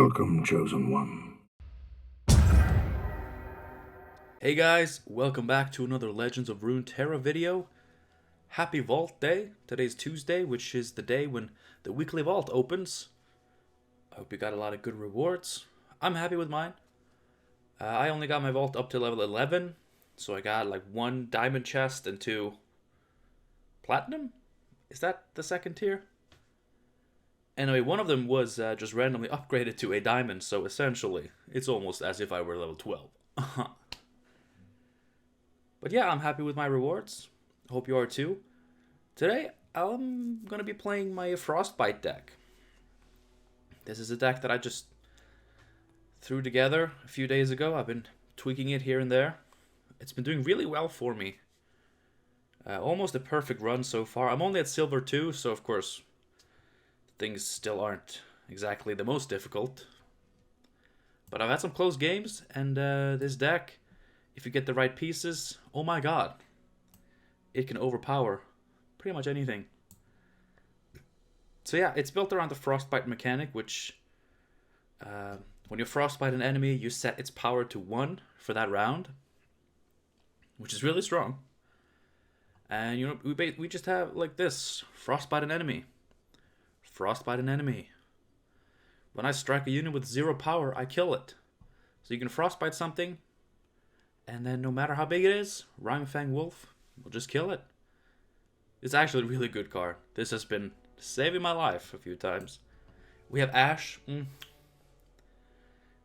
Welcome, Chosen One. Hey guys, welcome back to another Legends of Runeterra video. Happy Vault Day. Today's Tuesday, which is the day when the weekly vault opens. I hope you got a lot of good rewards. I'm happy with mine. I only got my vault up to level 11, so I got like 1 diamond chest and 2 platinum? Is that the second tier? Anyway, one of them was just randomly upgraded to a diamond, so essentially, it's almost as if I were level 12. But yeah, I'm happy with my rewards. Hope you are too. Today, I'm going to be playing my Frostbite deck. This is a deck that I just threw together a few days ago. I've been tweaking it here and there. It's been doing really well for me. Almost a perfect run so far. I'm only at Silver 2, so of course, things still aren't exactly the most difficult. But I've had some close games, and this deck, if you get the right pieces, oh my god, it can overpower pretty much anything. So yeah, it's built around the Frostbite mechanic, which when you Frostbite an enemy, you set its power to 1 for that round, which is really strong. And you know, we just have like this: Frostbite an enemy, Frostbite an enemy. When I strike a unit with 0 power, I kill it. So you can Frostbite something, and then no matter how big it is, Fang Wolf will just kill it. It's actually a really good card. This has been saving my life a few times. We have Ashe.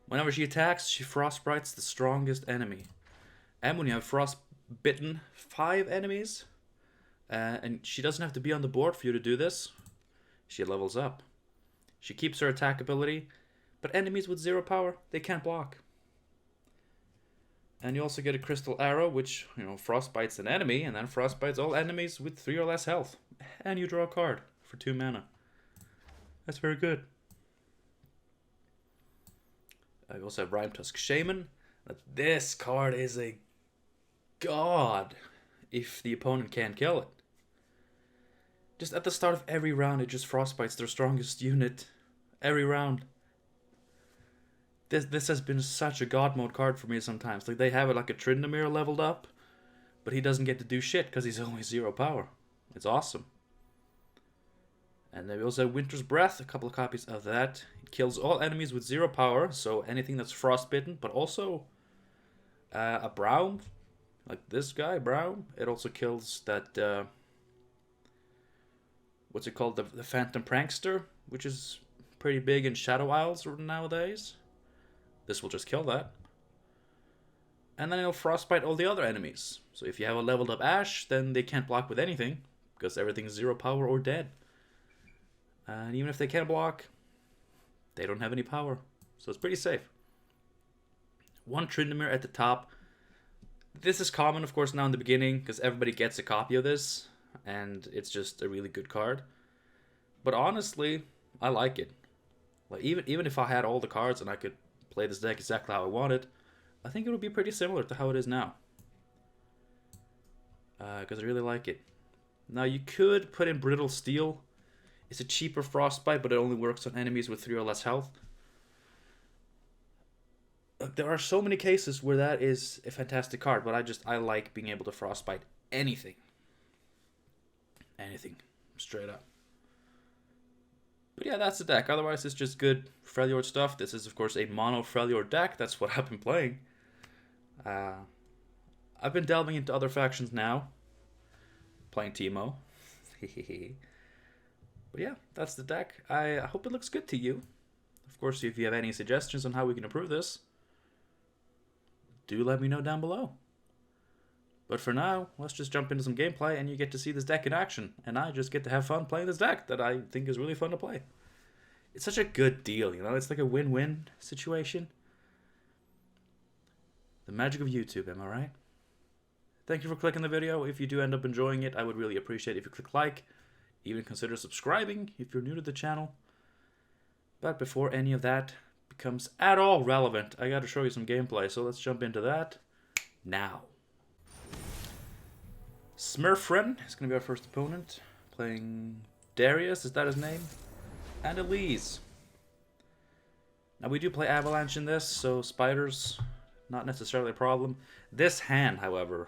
Whenever she attacks, she Frostbites the strongest enemy. And when you have Frostbitten 5 enemies, and she doesn't have to be on the board for you to do this, she levels up. She keeps her attack ability, but enemies with 0 power, they can't block. And you also get a Crystal Arrow, which, you know, Frostbites an enemy, and then Frostbites all enemies with 3 or less health. And you draw a card for 2 mana. That's very good. I also have Rhymetusk Shaman. This card is a god if the opponent can't kill it. Just at the start of every round, it just Frostbites their strongest unit. Every round. This has been such a god mode card for me sometimes. Like, they have it like a Tryndamere leveled up, but he doesn't get to do shit because he's only 0 power. It's awesome. And then we also have Winter's Breath, a couple of copies of that. It kills all enemies with 0 power, so anything that's frostbitten, but also a Brown, like this guy, Brown. It also kills that, what's it called, the Phantom Prankster, which is pretty big in Shadow Isles nowadays. This will just kill that. And then it'll Frostbite all the other enemies. So if you have a leveled up Ashe, then they can't block with anything, because everything's 0 power or dead. And even if they can't block, they don't have any power. So it's pretty safe. 1 Tryndamere at the top. This is common, of course, now in the beginning, because everybody gets a copy of this, and it's just a really good card. But honestly, I like it. Like, even if I had all the cards and I could play this deck exactly how I wanted, I think it would be pretty similar to how it is now. Because I really like it. Now, you could put in Brittle Steel. It's a cheaper Frostbite, but it only works on enemies with 3 or less health. There are so many cases where that is a fantastic card, but I like being able to Frostbite anything. Anything. Straight up. But yeah, that's the deck. Otherwise, it's just good Freljord stuff. This is, of course, a mono Freljord deck. That's what I've been playing. I've been delving into other factions now. Playing Teemo. But yeah, that's the deck. I hope it looks good to you. Of course, if you have any suggestions on how we can improve this, do let me know down below. But for now, let's just jump into some gameplay and you get to see this deck in action. And I just get to have fun playing this deck that I think is really fun to play. It's such a good deal, you know? It's like a win-win situation. The magic of YouTube, am I right? Thank you for clicking the video. If you do end up enjoying it, I would really appreciate it if you click like. Even consider subscribing if you're new to the channel. But before any of that becomes at all relevant, I gotta show you some gameplay. So let's jump into that now. Smurfren is going to be our first opponent. Playing Darius, is that his name? And Elise. Now we do play Avalanche in this, so spiders, not necessarily a problem. This hand, however,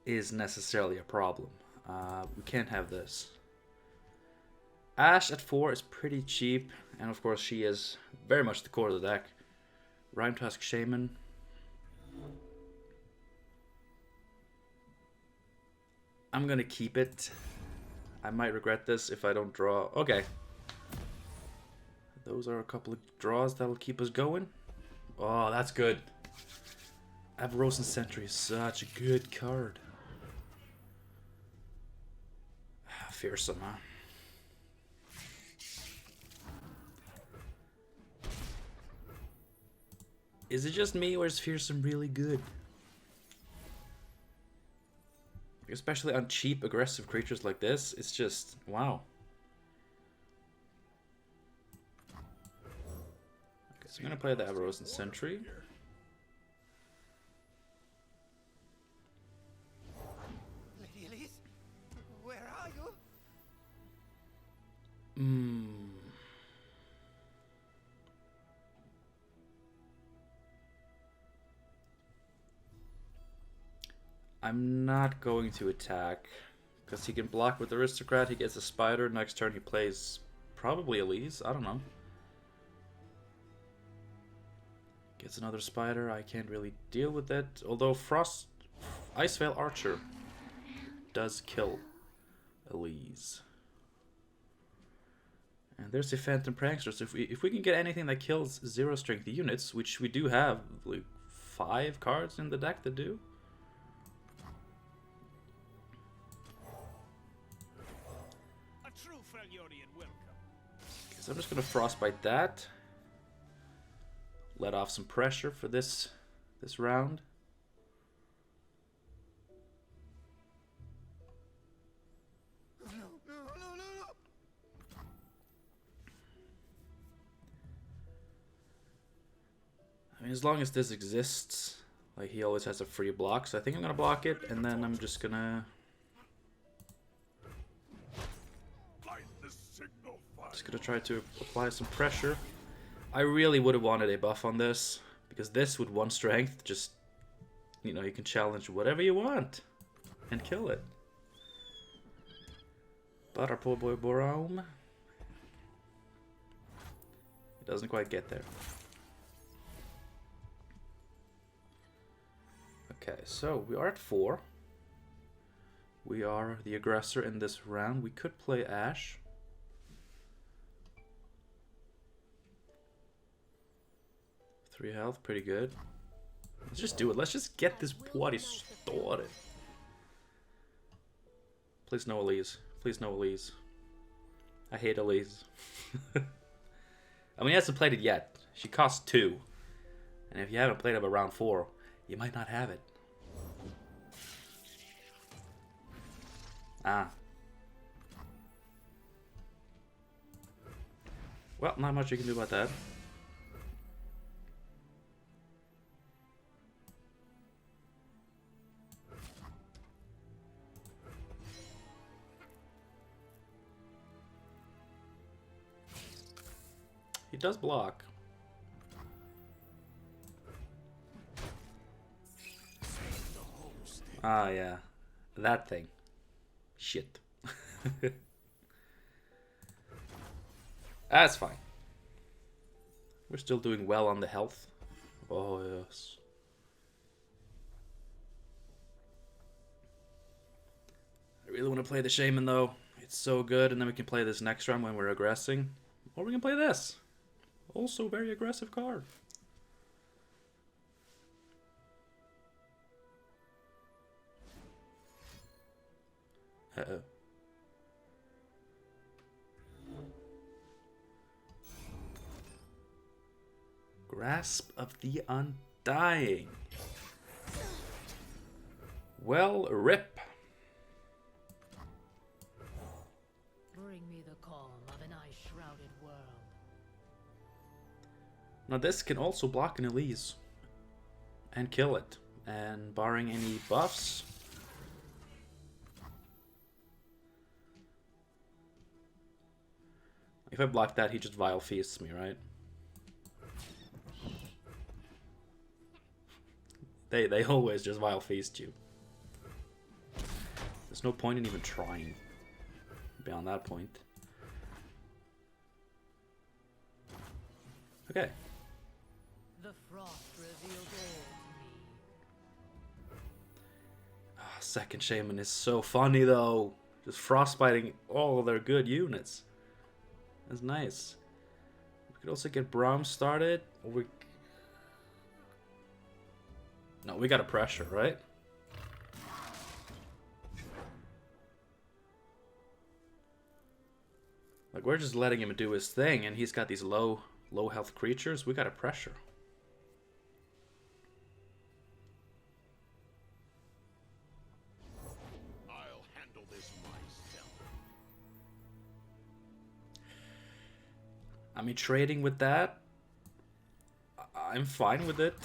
is necessarily a problem. We can't have this. Ashe at 4 is pretty cheap, and of course she is very much the core of the deck. Rhyme Tusk Shaman. I'm gonna keep it. I might regret this if I don't draw. Okay. Those are a couple of draws that'll keep us going. Oh, that's good. Avarosan Sentry is such a good card. Fearsome, huh? Is it just me, or is Fearsome really good? Especially on cheap, aggressive creatures like this, it's just, wow. Okay, so I'm gonna play the Avarosan Sentry. Lady Elise, where are you? I'm not going to attack, because he can block with Aristocrat, he gets a Spider, next turn he plays probably Elise, I don't know. Gets another Spider, I can't really deal with it, although Iceveil Archer does kill Elise. And there's the Phantom Prankster, so if we can get anything that kills 0 strength units, which we do have like 5 cards in the deck that do. So I'm just going to Frostbite that. Let off some pressure for this round. No. I mean, as long as this exists, like he always has a free block, so I think I'm going to block it, and then I'm just going to... try to apply some pressure. I really would have wanted a buff on this, because this with 1 strength, just, you know, you can challenge whatever you want and kill it. But our poor boy Borome, it doesn't quite get there. Okay, so we are at 4. We are the aggressor in this round. We could play Ashe. Three health, pretty good. Let's just do it. Let's just get this party started. Please no Elise. Please no Elise. I hate Elise. I mean, he hasn't played it yet. She costs 2. And if you haven't played it around 4, you might not have it. Ah. Well, not much you can do about that. He does block. Ah, yeah. That thing. Shit. That's fine. We're still doing well on the health. Oh, yes. I really want to play the Shaman, though. It's so good, and then we can play this next round when we're aggressing. Or we can play this. Also very aggressive card. Uh-oh. Grasp of the Undying. Well, rip. Bring me the calm of an ice-shrouded world. Now this can also block an Elise and kill it. And barring any buffs, if I block that, he just Vile Feasts me, right? They always just Vile Feast you. There's no point in even trying beyond that point. Okay. The frost revealed all to me. Second Shaman is so funny though. Just frostbiting all of their good units. That's nice. We could also get Braum started. Or no, we gotta pressure, right? Like, we're just letting him do his thing, and he's got these low health creatures. We gotta pressure. I'll handle this myself. I mean, trading with that, I'm fine with it.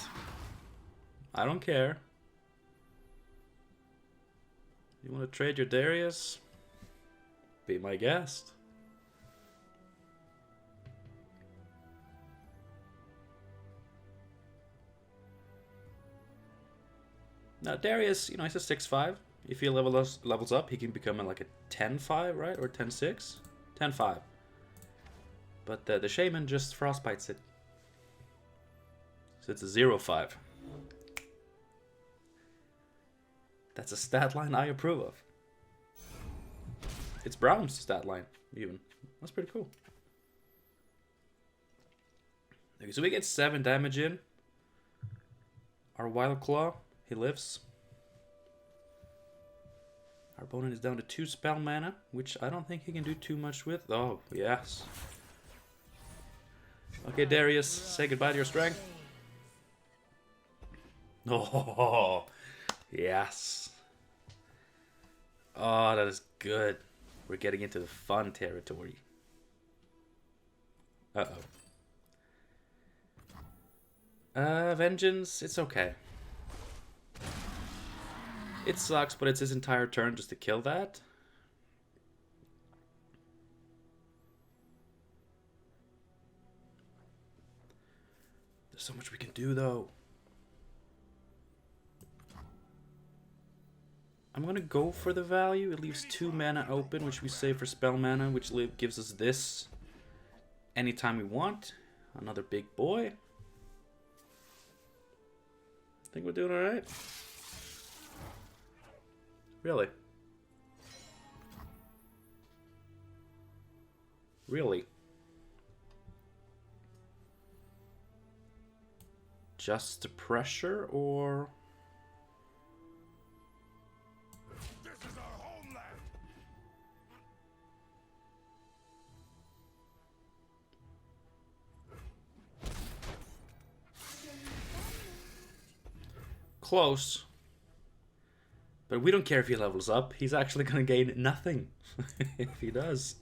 I don't care. You want to trade your Darius? Be my guest. Now Darius, you know, he's a 6-5. If he levels up, he can become like a 10-5, right? Or 10-6? 10-5. But the Shaman just frostbites it. So it's a 0-5. That's a stat line I approve of. It's Braum's stat line, even. That's pretty cool. Okay, so we get 7 damage in. Our Wild Claw, he lives. Our opponent is down to 2 spell mana, which I don't think he can do too much with. Oh, yes. Okay, Darius, say goodbye to your strength. Oh, yes. Oh, that is good. We're getting into the fun territory. Uh-oh. Vengeance, it's okay. It sucks, but it's his entire turn just to kill that. There's so much we can do, though. I'm gonna go for the value. It leaves 2 mana open, which we save for spell mana, which gives us this anytime we want. Another big boy. I think we're doing alright. Really? Really? Just the pressure, or... This is our homeland. Close. But we don't care if he levels up. He's actually going to gain nothing if he does.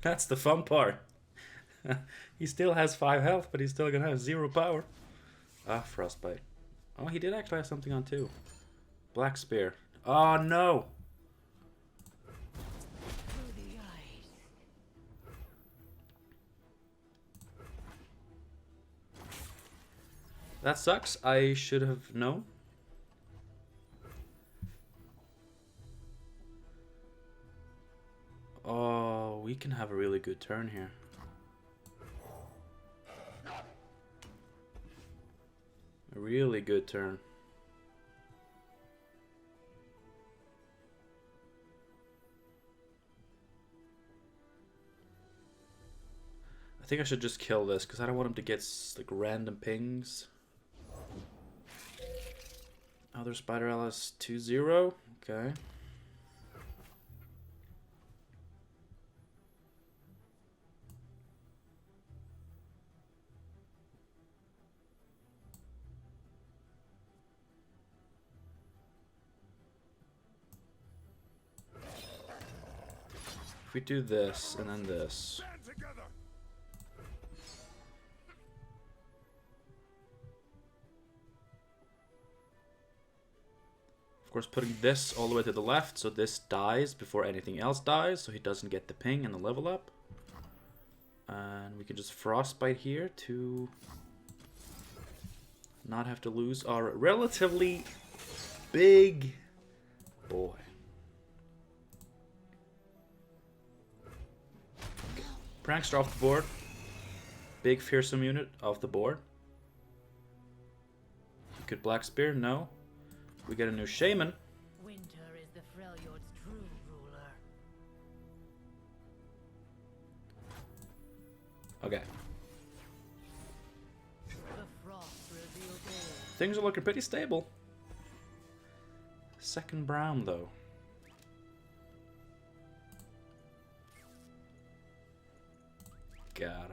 That's the fun part. He still has 5 health, but he's still going to have 0 power. Ah, Frostbite. Oh, he did actually have something on too. Black Spear. Oh, no. Through the ice. That sucks. I should have known. Oh, we can have a really good turn here. A really good turn. I think I should just kill this because I don't want him to get like random pings. Other Spider Alice 2-0. Okay. If we do this and then this. Stand together. Of course, putting this all the way to the left, so this dies before anything else dies, so he doesn't get the ping and the level up. And we can just Frostbite here to not have to lose our relatively big boy. Prankster off the board. Big fearsome unit off the board. Good Black Spear, no. We get a new Shaman. Winter is the Freljord's true ruler. Okay. The frost reveals all. Things are looking pretty stable. Second Brown, though. Got him.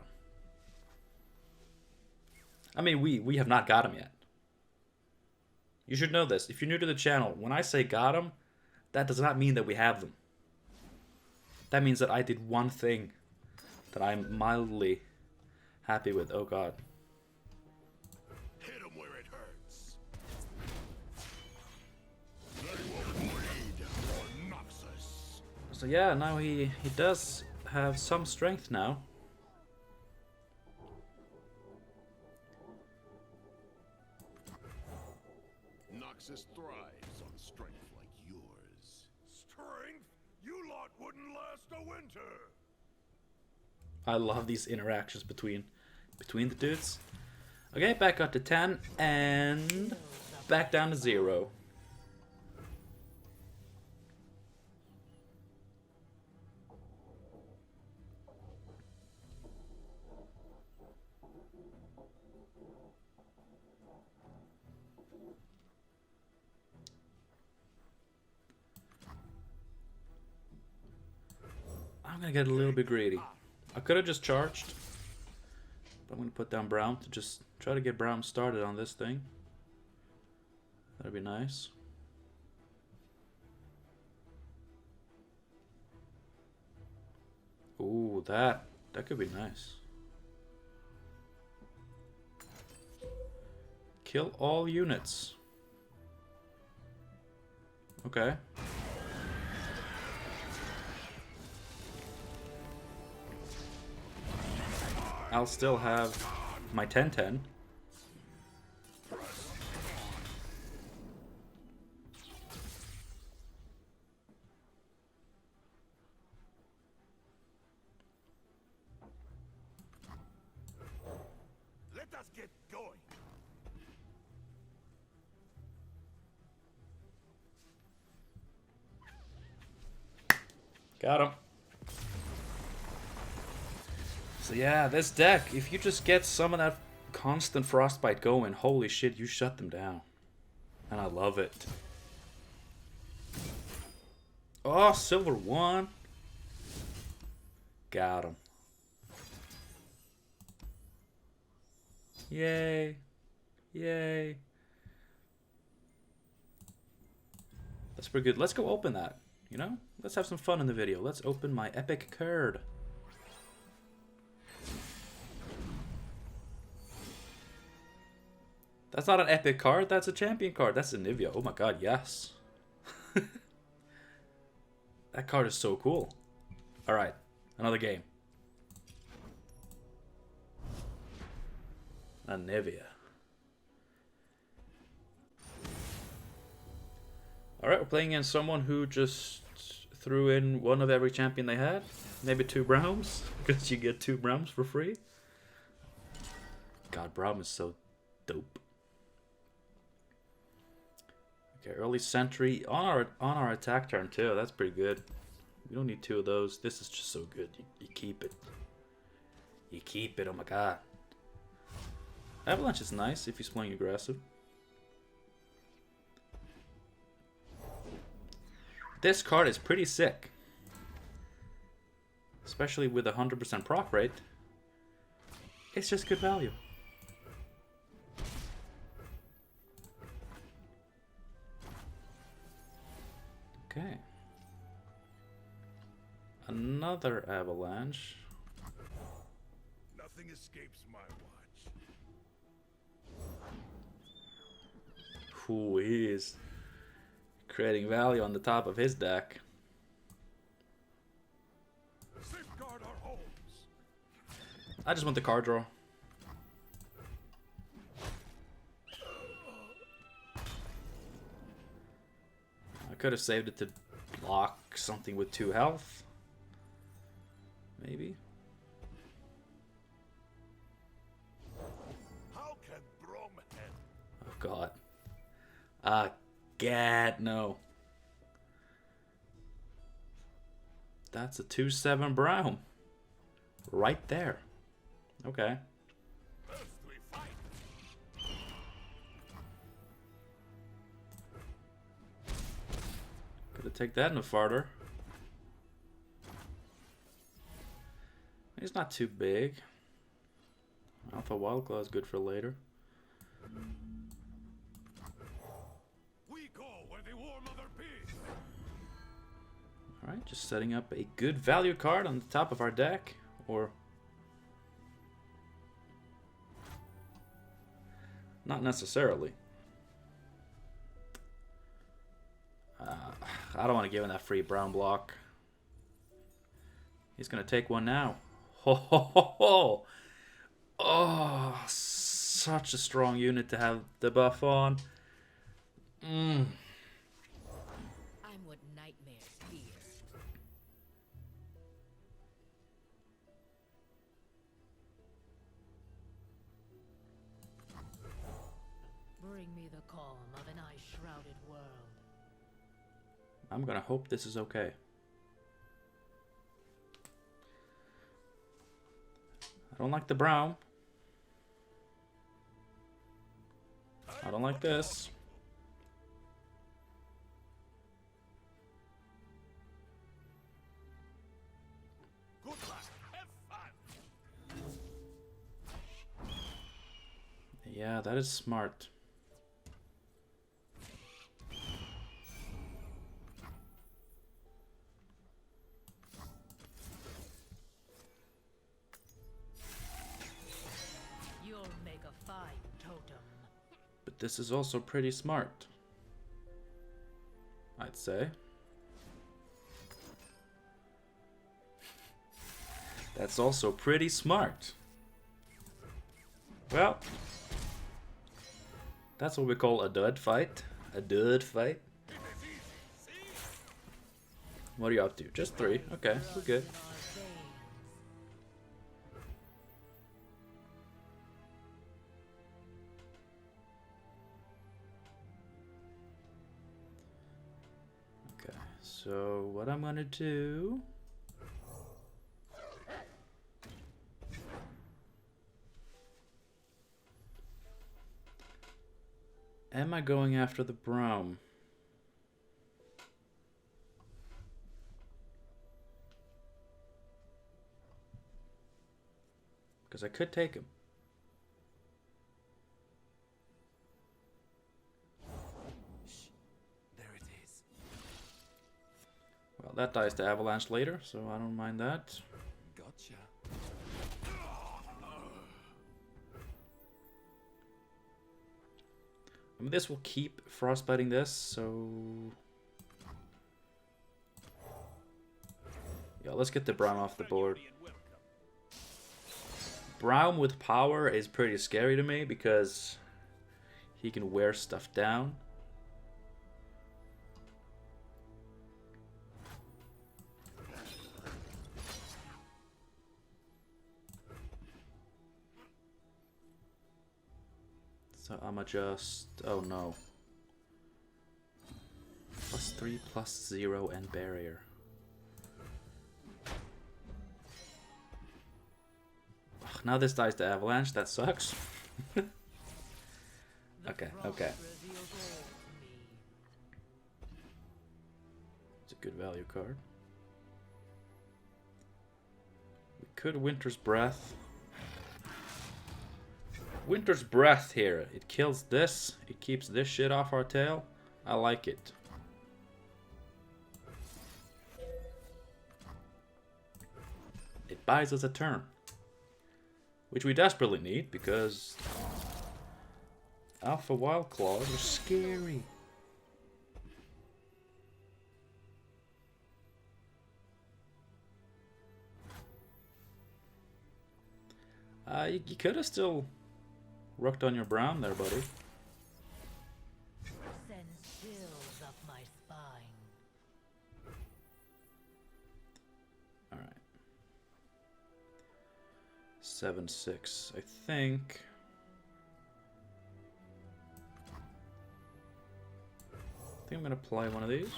I mean, we have not got him yet. You should know this. If you're new to the channel, when I say got him, that does not mean that we have them. That means that I did one thing that I'm mildly happy with. Oh god. Hit him where it hurts. They will bleed for Noxus. So yeah, now he does have some strength now. Noxus thrives on strength like yours. Strength? You lot wouldn't last a winter. I love these interactions between the dudes. Okay, back up to 10 and back down to 0. I'm gonna get a little bit greedy. I could have just charged, but I'm gonna put down Brown to just try to get Brown started on this thing. That'd be nice. Ooh, that could be nice. Kill all units. Okay. I'll still have my 10-10. Let us get going. Got him. So yeah, this deck, if you just get some of that constant Frostbite going, holy shit, you shut them down. And I love it. Oh, silver 1. Got him. Yay. Yay. That's pretty good. Let's go open that, you know? Let's have some fun in the video. Let's open my epic card. That's not an epic card, that's a champion card. That's a Nivea. Oh my god, yes. That card is so cool. Alright, another game. A Nivea. Alright, we're playing against someone who just threw in one of every champion they had. Maybe 2 Brahms, because you get 2 Brahms for free. God, Braum is so dope. Okay, early sentry on our attack turn too. That's pretty good. We don't need 2 of those. This is just so good. You keep it. You keep it. Oh my god. Avalanche is nice if he's playing aggressive. This card is pretty sick, especially with 100% proc rate. It's just good value. Okay. Another avalanche. Nothing escapes my watch. Ooh, he is creating value on the top of his deck. Safeguard our homes. I just want the card draw. could have saved it to block something with 2 health. Maybe. How can Bromhead? Oh god. God, no. That's a 2/7 Brown. Right there. Okay. First we fight. Could take that no farther. He's not too big. Alpha Wildclaw is good for later. We go where the War Mother be. Alright, just setting up a good value card on the top of our deck. Or... not necessarily. I don't want to give him that free brown block. He's going to take one now. Ho ho ho ho! Oh, such a strong unit to have the buff on. I'm what nightmares fear. Bring me the calm of an ice-shrouded world. I'm going to hope this is okay. I don't like the brown. I don't like this. Good luck. Have fun. Yeah, that is smart. You'll make a fine totem. But this is also pretty smart, I'd say. That's also pretty smart. Well, that's what we call a dud fight. A dud fight. What are you up to? Just 3. Okay, we're good. In our veins. Okay, so what I'm gonna do... am I going after the brown? Because I could take him. There it is. Well, that dies to avalanche later, so I don't mind that. Gotcha. I mean, this will keep frostbiting this, so... yeah, let's get the brown off the board. Brown with power is pretty scary to me because he can wear stuff down. So I'ma just... oh no. +3, +0, and barrier. Ugh, now this dies to avalanche, that sucks. Okay, okay. Reveals all to me. It's a good value card. We could Winter's Breath. Winter's Breath here. It kills this. It keeps this shit off our tail. I like it. It buys us a turn. Which we desperately need because Alpha Wild Claws are scary. You could have still rooked on your brown there, buddy. Sends chills up my spine. 7/6, I think. I think I'm gonna play one of these.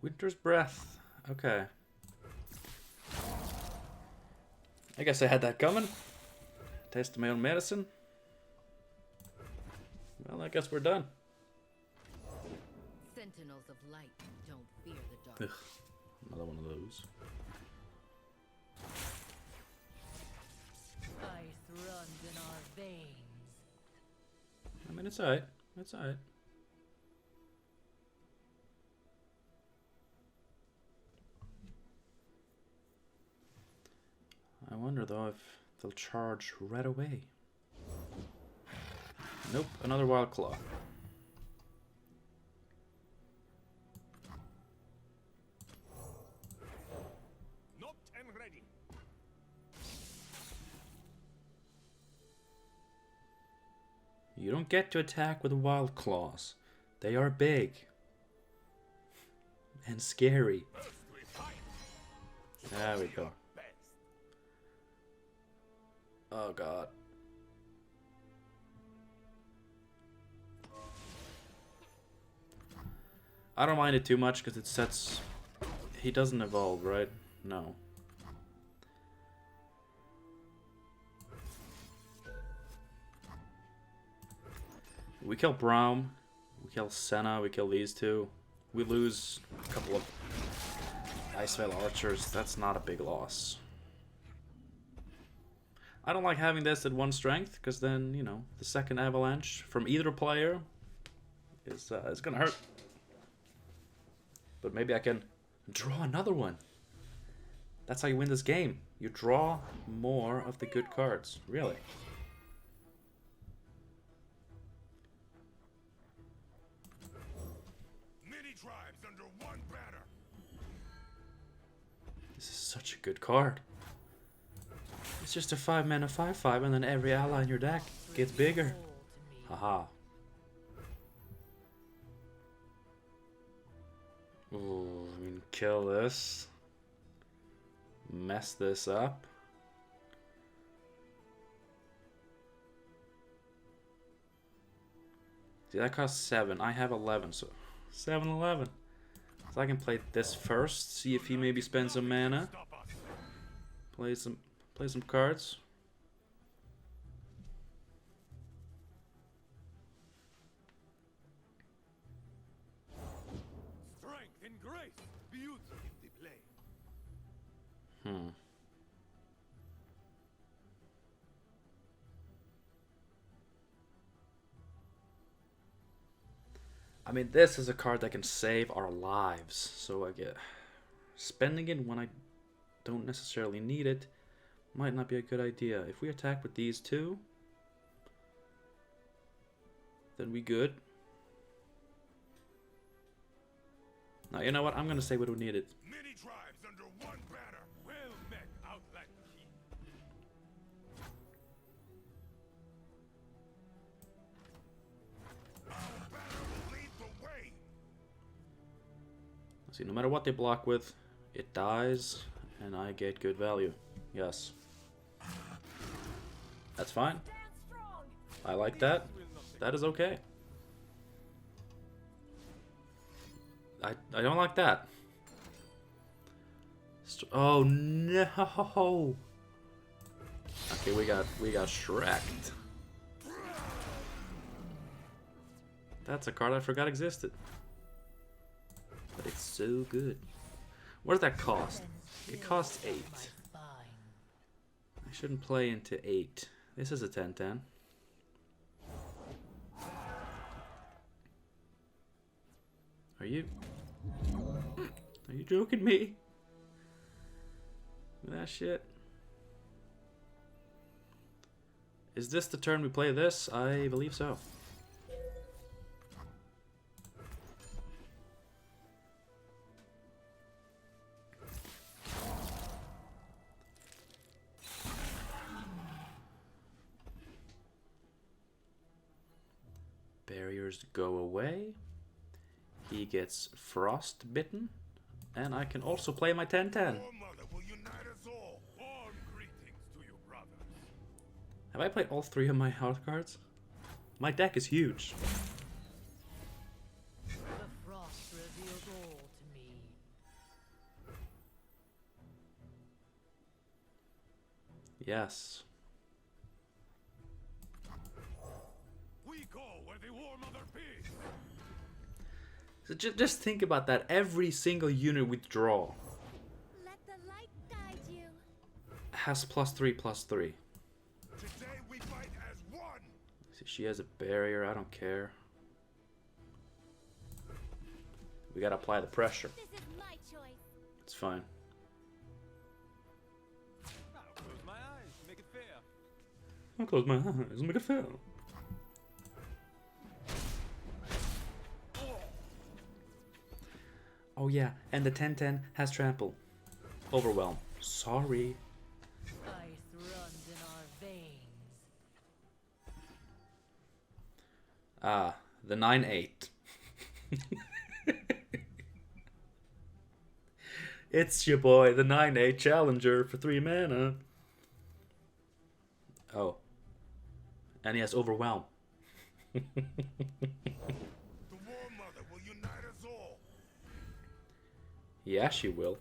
Winter's Breath. Okay. I guess I had that coming. Taste my own medicine. Well, I guess we're done. Sentinels of light don't fear the dark. Ugh, another one of those. Ice runs in our veins. I mean, it's alright. It's alright. I wonder though if they'll charge right away. Nope, another Wild Claw. Not and ready. You don't get to attack with Wild Claws. They are big. And scary. There we go. Oh god. I don't mind it too much because it sets... He doesn't evolve, right? No. We kill Braum. We kill Senna. We kill these two. We lose a couple of Icevale archers. That's not a big loss. I don't like having this at 1 strength, because then, you know, the second avalanche from either player is going to hurt. But maybe I can draw another one. That's how you win this game. You draw more of the good cards. Really. Many tribes under one banner. This is such a good card. It's just a 5-mana 5/5 and then every ally in your deck gets bigger. Haha. Ooh, I mean, kill this. Mess this up. See, that costs 7. I have 11, so 7/11. So I can play this first, see if he maybe spends some mana. Play some cards. Strength and grace. Beautifully played. I mean, this is a card that can save our lives. So I get spending it when I don't necessarily need it might not be a good idea. If we attack with these two, then we good. Now, you know what? I'm gonna say we don't need it. Many tribes under one banner. Well met, Outland King. Our banner will lead the way. See, no matter what they block with, it dies, and I get good value. Yes. That's fine. I like that. That is okay. I don't like that. Oh no! Okay, we got Shrek'd. That's a card I forgot existed. But it's so good. What does that cost? It costs 8. I shouldn't play into 8. This is a 10/10. Are you joking me? With that shit? Is this the turn we play this? I believe so. Barriers go away. He gets frostbitten. And I can also play my 10-10. Your mother will unite us all. Warm greetings to you, brothers. Have I played all 3 of my hard cards? My deck is huge. The frost revealed all to me. Yes. We go where the War Mother bids. So just think about that. Every single unit we draw Let the light guide you. has +3/+3. Today we fight as one. See, she has a barrier. I don't care. We gotta apply the pressure. This is my choice. It's fine. I'll close my eyes, make it fair. I'll close my eyes and make it fail. Oh yeah, and the 10-10 has trample. Overwhelm. Sorry. Ice runs in our veins. Ah, the 9/8. It's your boy, the 9/8 Challenger for 3 mana. Oh. And he has Overwhelm. The War Mother will unite us all. Yeah, she will.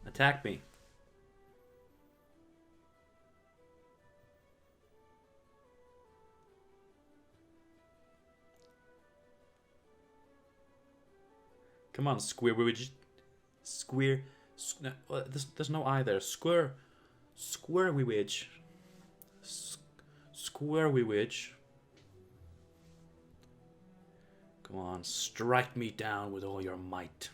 Attack me. Come on, Square Witch. Square. No, there's no I there. Square. Square Witch. Square Witch. Come on, strike me down with all your might.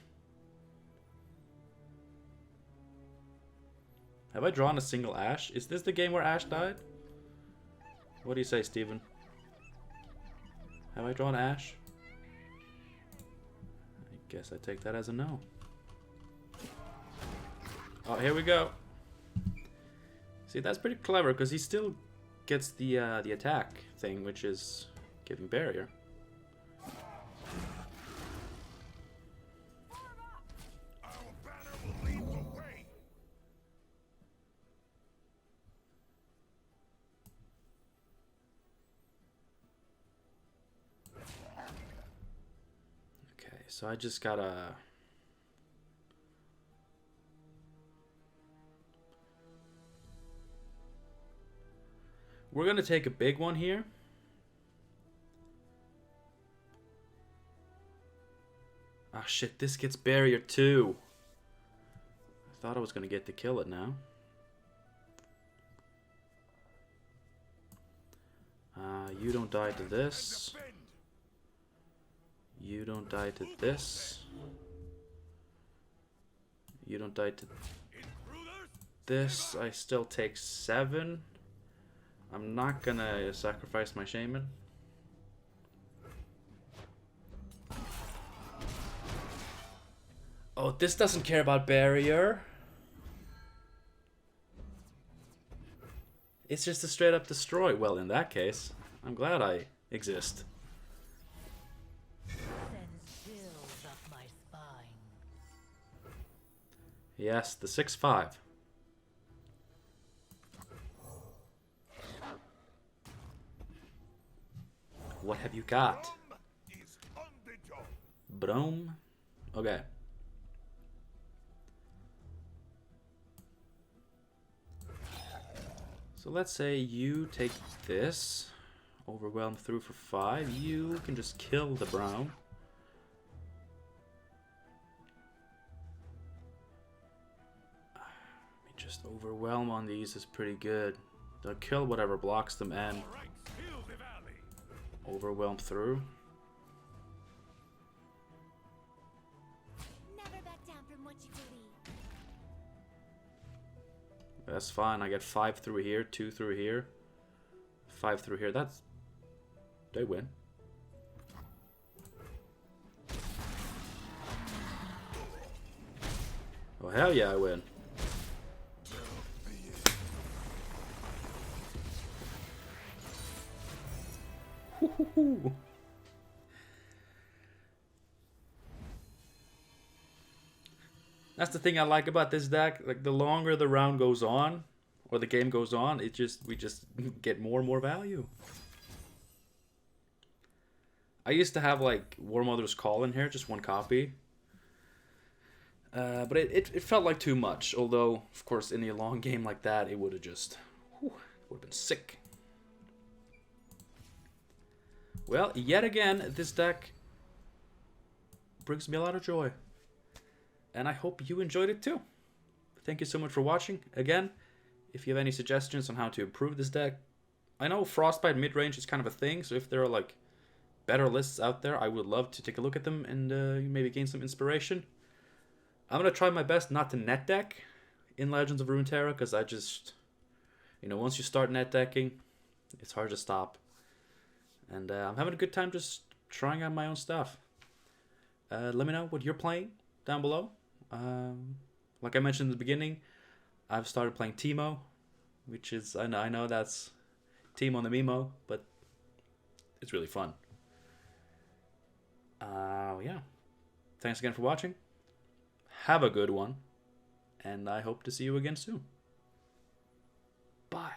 Have I drawn a single Ashe? Is this the game where Ashe died? What do you say, Steven? Have I drawn Ashe? I guess I take that as a no. Oh, here we go. See, that's pretty clever because he still gets the attack thing, which is giving barrier. Our banner will lead the way. Okay, so I just gotta... We're gonna take a big one here. Ah, shit, this gets barrier too. I thought I was gonna get to kill it now. You don't die to this. Defend. You don't die to this. You don't die to Intruders. this. I still take 7. I'm not gonna sacrifice my shaman. Oh, this doesn't care about barrier. It's just a straight up destroy. Well, in that case, I'm glad I exist. Sends chills up my spine. Yes, the 6/5. What have you got? Rum is on the job. Brome? Okay. So let's say you take this, overwhelm through for 5. You can just kill the brown. Just overwhelm on these is pretty good. They'll kill whatever blocks them and All right, heal the valley. overwhelm through. Never back down from what you believe. That's fine. I get 5 through here, 2 through here, 5 through here. That's... They win. Oh, hell yeah, I win. That's the thing I like about this deck. Like, the longer the round goes on, or the game goes on, we just get more and more value. I used to have like War Mother's Call in here, just one copy. But it felt like too much. Although, of course, in a long game like that, it would have just would have been sick. Well, yet again, this deck brings me a lot of joy. And I hope you enjoyed it too. Thank you so much for watching. Again, if you have any suggestions on how to improve this deck, I know Frostbite mid-range is kind of a thing, so if there are like better lists out there, I would love to take a look at them and maybe gain some inspiration. I'm going to try my best not to net deck in Legends of Runeterra, because I just, once you start net decking, it's hard to stop. And I'm having a good time just trying out my own stuff. Let me know what you're playing down below. Like I mentioned in the beginning, I've started playing Teemo, which is, I know that's Team on the Mimo, but it's really fun. Yeah. Thanks again for watching. Have a good one, and I hope to see you again soon. Bye.